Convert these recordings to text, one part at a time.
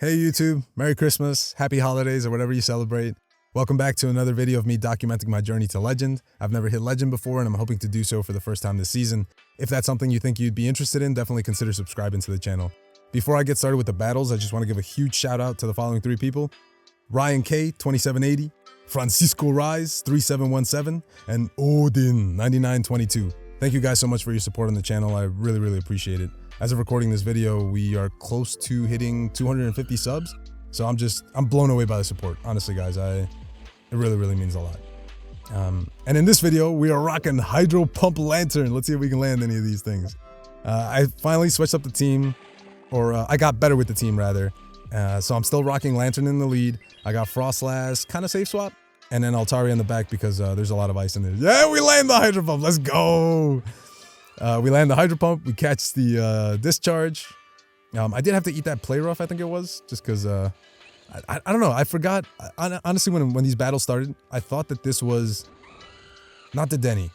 Hey YouTube, Merry Christmas, Happy Holidays, or whatever you celebrate. Welcome back to another video of me documenting my journey to Legend. I've never hit Legend before and I'm hoping to do so for the first time this season. If that's something you think you'd be interested in, definitely consider subscribing to the channel. Before I get started with the battles, I just want to give a huge shout out to the following three people: Ryan K, 2780, Francisco Rise, 3717, and Odin, 9922. Thank you guys so much for your support on the channel. I really appreciate it. As of recording this video, we are close to hitting 250 subs. So I'm blown away by the support. Honestly, guys, it really means a lot. And in this video, we are rocking Hydro Pump Lantern. Let's see if we can land any of these things. I finally switched up the team, or I got better with the team rather. So I'm still rocking Lantern in the lead. I got Frostlass, kind of safe swap, and then Altaria in the back because there's a lot of ice in there. Yeah, we land the Hydro Pump. Let's go. We land the Hydro Pump. We catch the discharge. I did have to eat that play rough, I think it was, just because I don't know. I forgot. Honestly, when these battles started, I thought that this was not the Denny,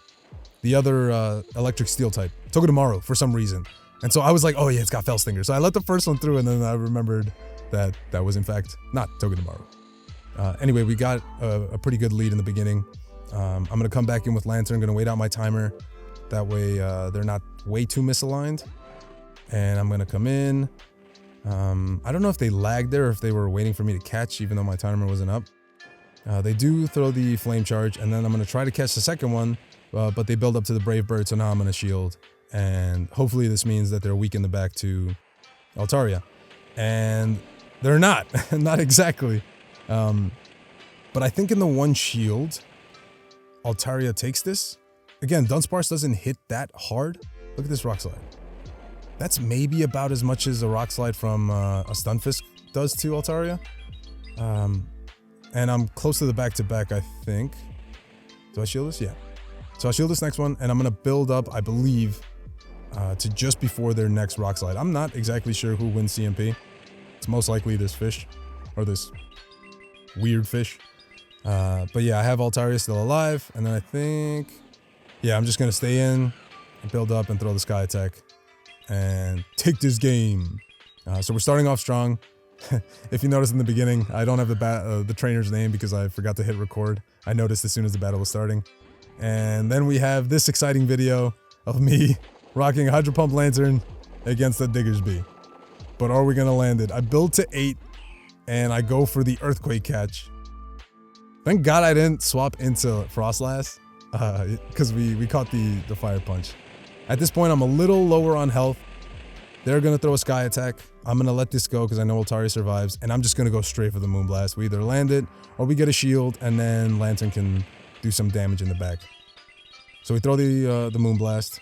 the other electric steel type, Togedemaru, for some reason. And so I was like, oh yeah, it's got Fell Stinger. So I let the first one through, and then I remembered that that was in fact not Togedemaru. Anyway, we got a pretty good lead in the beginning. I'm going to come back in with Lantern. I'm going to wait out my timer. That way they're not way too misaligned. And I'm going to come in. I don't know if they lagged there or if they were waiting for me to catch, even though my timer wasn't up. They do throw the Flame Charge, and then I'm going to try to catch the second one, but they build up to the Brave Bird, so now I'm going to shield. And hopefully this means that they're weak in the back to Altaria. And they're not. Not exactly. But I think in the one shield, Altaria takes this. Again, Dunsparce doesn't hit that hard. Look at this Rock Slide. That's maybe about as much as a Rock Slide from a Stunfisk does to Altaria. And I'm close to the back-to-back, I think. Do I shield this? Yeah. So I'll shield this next one, and I'm going to build up, I believe, to just before their next Rock Slide. I'm not exactly sure who wins CMP. It's most likely this fish, or this weird fish. But yeah, I have Altaria still alive, and then I think... yeah, I'm just going to stay in, and build up, and throw the Sky Attack, and take this game. So we're starting off strong. If you notice in the beginning, I don't have the trainer's name because I forgot to hit record. I noticed as soon as the battle was starting. And then we have this exciting video of me rocking a Hydro Pump Lantern against the Diggersby. But are we going to land it? I build to 8, and I go for the Earthquake catch. Thank God I didn't swap into Frostlass. Because we caught the Fire Punch. At this point, I'm a little lower on health. They're going to throw a Sky Attack. I'm going to let this go because I know Altaria survives. And I'm just going to go straight for the Moonblast. We either land it or we get a shield, and then Lantern can do some damage in the back. So we throw the Moonblast.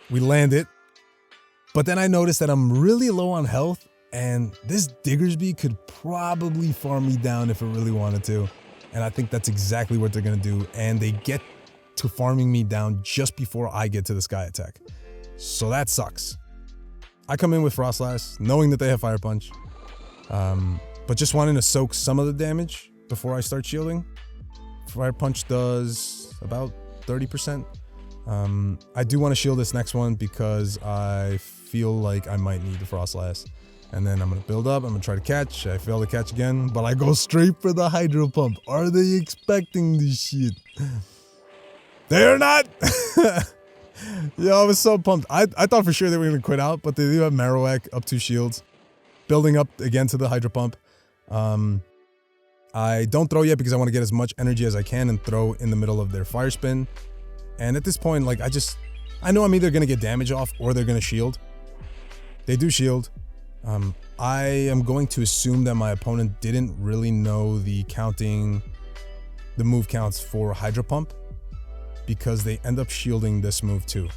We land it. But then I noticed that I'm really low on health. And this Diggersby could probably farm me down if it really wanted to. And I think that's exactly what they're going to do. And they get to farming me down just before I get to the Sky Attack. So that sucks. I come in with Frostlass, knowing that they have Fire Punch. But just wanting to soak some of the damage before I start shielding. Fire Punch does about 30%. I do want to shield this next one because I feel like I might need the Frostlass. And then I'm going to build up. I'm going to try to catch. I fail to catch again, but I go straight for the Hydro Pump. Are they expecting this shit? They're not. Yo, I was so pumped. I thought for sure they were going to quit out, but they do have Marowak up 2 shields. Building up again to the Hydro Pump. I don't throw yet because I want to get as much energy as I can and throw in the middle of their Fire Spin. And at this point, like, I know I'm either going to get damage off or they're going to shield. They do shield. I am going to assume that my opponent didn't really know the move counts for Hydro Pump because they end up shielding this move too.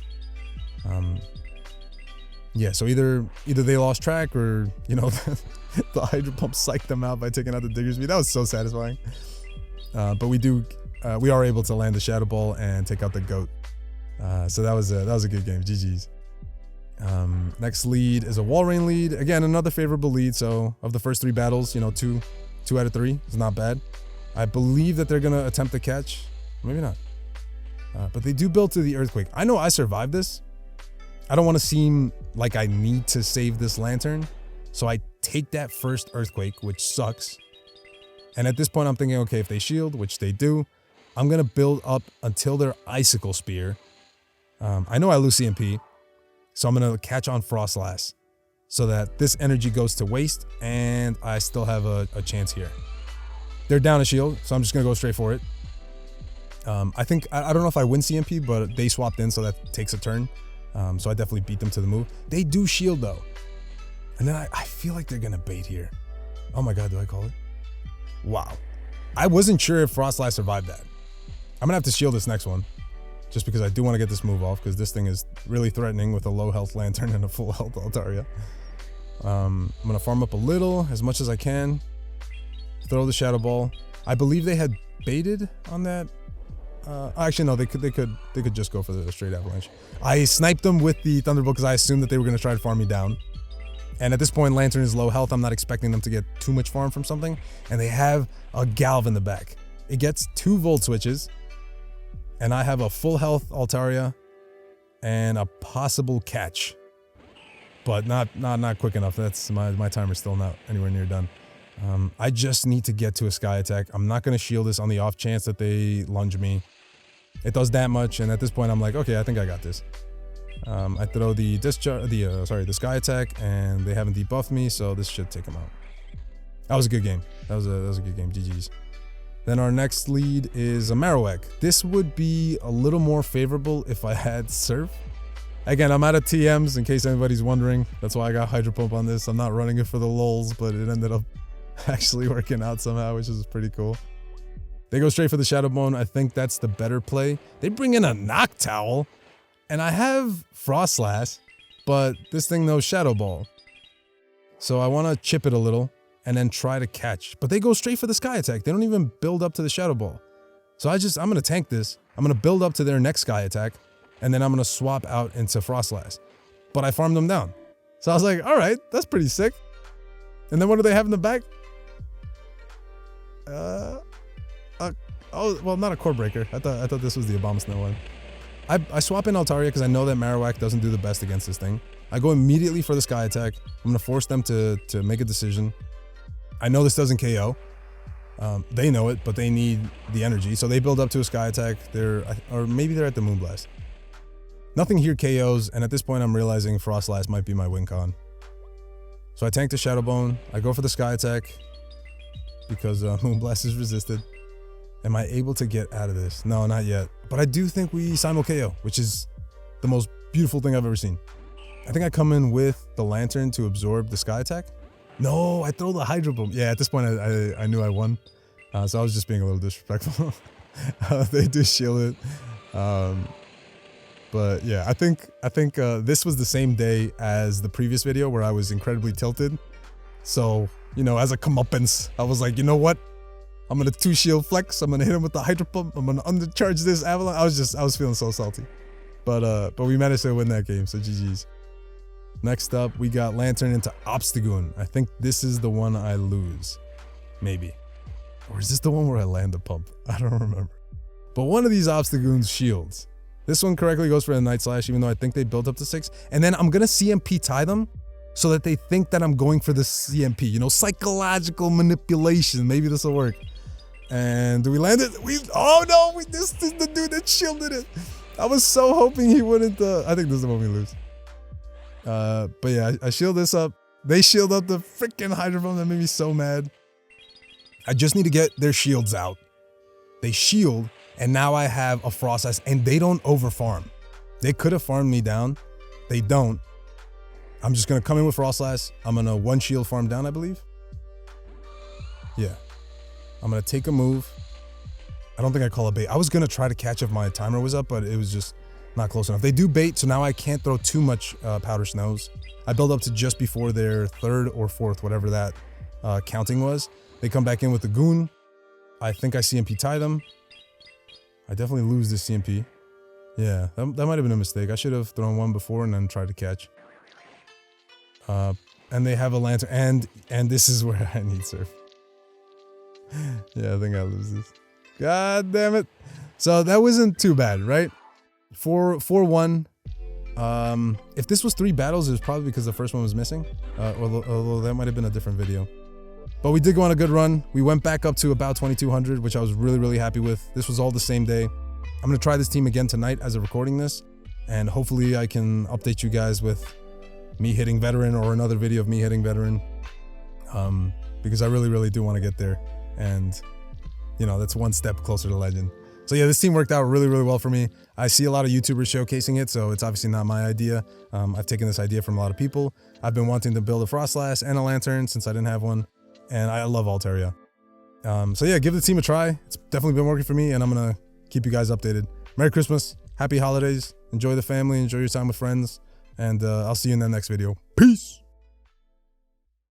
Yeah, so either they lost track or, you know, the Hydro Pump psyched them out by taking out the Diggersby. That was so satisfying. But we are able to land the Shadow Ball and take out the Goat. So that was a good game. GG's. Next lead is a Walrein lead. Again, another favorable lead. So of the first 3 battles, you know, 2 out of 3 is not bad. I believe that they're going to attempt the catch. Maybe not. But they do build to the Earthquake. I know I survived this. I don't want to seem like I need to save this Lantern. So I take that first Earthquake, which sucks. And at this point, I'm thinking, okay, if they shield, which they do, I'm going to build up until their Icicle Spear. I know I lose CMP, so I'm going to catch on Frostlass so that this energy goes to waste, and I still have a chance here. They're down a shield, so I'm just going to go straight for it. I think, I don't know if I win CMP, but they swapped in, so that takes a turn. So I definitely beat them to the move. They do shield, though. And then I feel like they're going to bait here. Oh my god, do I call it? Wow. I wasn't sure if Frostlass survived that. I'm going to have to shield this next one. Just because I do want to get this move off, because this thing is really threatening with a low health Lantern and a full health Altaria. I'm going to farm up a little, as much as I can. Throw the Shadow Ball. I believe they had baited on that. Actually, no, they could just go for the straight Avalanche. I sniped them with the Thunderbolt because I assumed that they were going to try to farm me down. And at this point, Lantern is low health. I'm not expecting them to get too much farm from something. And they have a Galv in the back. It gets 2 Volt Switches. And I have a full health Altaria. And a possible catch. But not quick enough. That's my timer's still not anywhere near done. I just need to get to a Sky Attack. I'm not going to shield this on the off chance that they lunge me. It does that much. And at this point, I'm like, okay, I think I got this. I throw the the Sky Attack, and they haven't debuffed me, so this should take them out. That was a good game. That was a good game. GG's. Then our next lead is a Marowak. This would be a little more favorable if I had Surf. Again, I'm out of TMs in case anybody's wondering. That's why I got Hydro Pump on this. I'm not running it for the lols, but it ended up actually working out somehow, which is pretty cool. They go straight for the Shadow Bone. I think that's the better play. They bring in a Noctowl. And I have Frostlass, but this thing knows Shadow Ball. So I want to chip it a little and then try to catch. But they go straight for the Sky Attack. They don't even build up to the Shadow Ball. So I'm going to tank this. I'm going to build up to their next Sky Attack. And then I'm going to swap out into Frostlass. But I farmed them down. So I was like, all right, that's pretty sick. And then what do they have in the back? Oh, well, not a Core Breaker. I thought this was the Abomasnow one. I swap in Altaria because I know that Marowak doesn't do the best against this thing. I go immediately for the Sky Attack. I'm going to force them to make a decision. I know this doesn't KO. They know it, but they need the energy. So they build up to a Sky Attack. Or maybe they're at the Moonblast. Nothing here KOs, and at this point I'm realizing Frostlass might be my win con. So I tank the Shadow Bone. I go for the Sky Attack because Moonblast is resisted. Am I able to get out of this? No, not yet. But I do think we simul KO, which is the most beautiful thing I've ever seen. I think I come in with the Lantern to absorb the Sky Attack. No, I throw the Hydro Pump. Yeah, at this point I knew I won. So I was just being a little disrespectful. They do shield it. But yeah, I think this was the same day as the previous video where I was incredibly tilted. So, you know, as a comeuppance, I was like, you know what? I'm gonna 2-shield flex. I'm gonna hit him with the Hydro Pump. I'm gonna undercharge this Avalanche. I was feeling so salty. But we managed to win that game, so GG's. Next up, we got Lantern into Obstagoon. I think this is the one I lose. Maybe. Or is this the one where I land the pump? I don't remember. But one of these Obstagoons shields. This one correctly goes for the Night Slash, even though I think they built up to 6. And then I'm gonna CMP tie them so that they think that I'm going for the CMP. You know, psychological manipulation. Maybe this will work. And do we land it? Oh no, this is the dude that shielded it. I was so hoping he wouldn't. I think this is the one we lose. But yeah, I shield this up. They shield up the freaking Hydro Pump. That made me so mad. I just need to get their shields out. They shield, and now I have a Frostlass, and they don't overfarm. They could have farmed me down. They don't. I'm just gonna come in with Frostlass. I'm gonna 1-shield farm down, I believe. Yeah. I'm going to take a move. I don't think I call a bait. I was going to try to catch if my timer was up, but it was just not close enough. They do bait, so now I can't throw too much Powder Snows. I build up to just before their 3rd or 4th, whatever that counting was. They come back in with the Goon. I think I CMP tie them. I definitely lose this CMP. Yeah, that might have been a mistake. I should have thrown one before and then tried to catch. And they have a Lantern, and this is where I need Surf. Yeah, I think I lose this. God damn it. So that wasn't too bad, right? 4-1. If this was 3 battles, it was probably because the first one was missing, although that might have been a different video. But we did go on a good run. We went back up to about 2200, which I was really happy with. This was all the same day. I'm gonna try this team again tonight as of recording this, and hopefully I can update you guys with me hitting veteran or another video of me hitting veteran, because I really do want to get there, and you know, that's one step closer to legend. So yeah, this team worked out really well for me. I see a lot of YouTubers showcasing it, so it's obviously not my idea. I've taken this idea from a lot of people. I've been wanting to build a Frostlass and a Lantern since I didn't have one, and I love Altaria. So yeah, give the team a try. It's definitely been working for me, and I'm gonna keep you guys updated. Merry Christmas, happy holidays, enjoy the family, enjoy your time with friends, and I'll see you in the next video. Peace!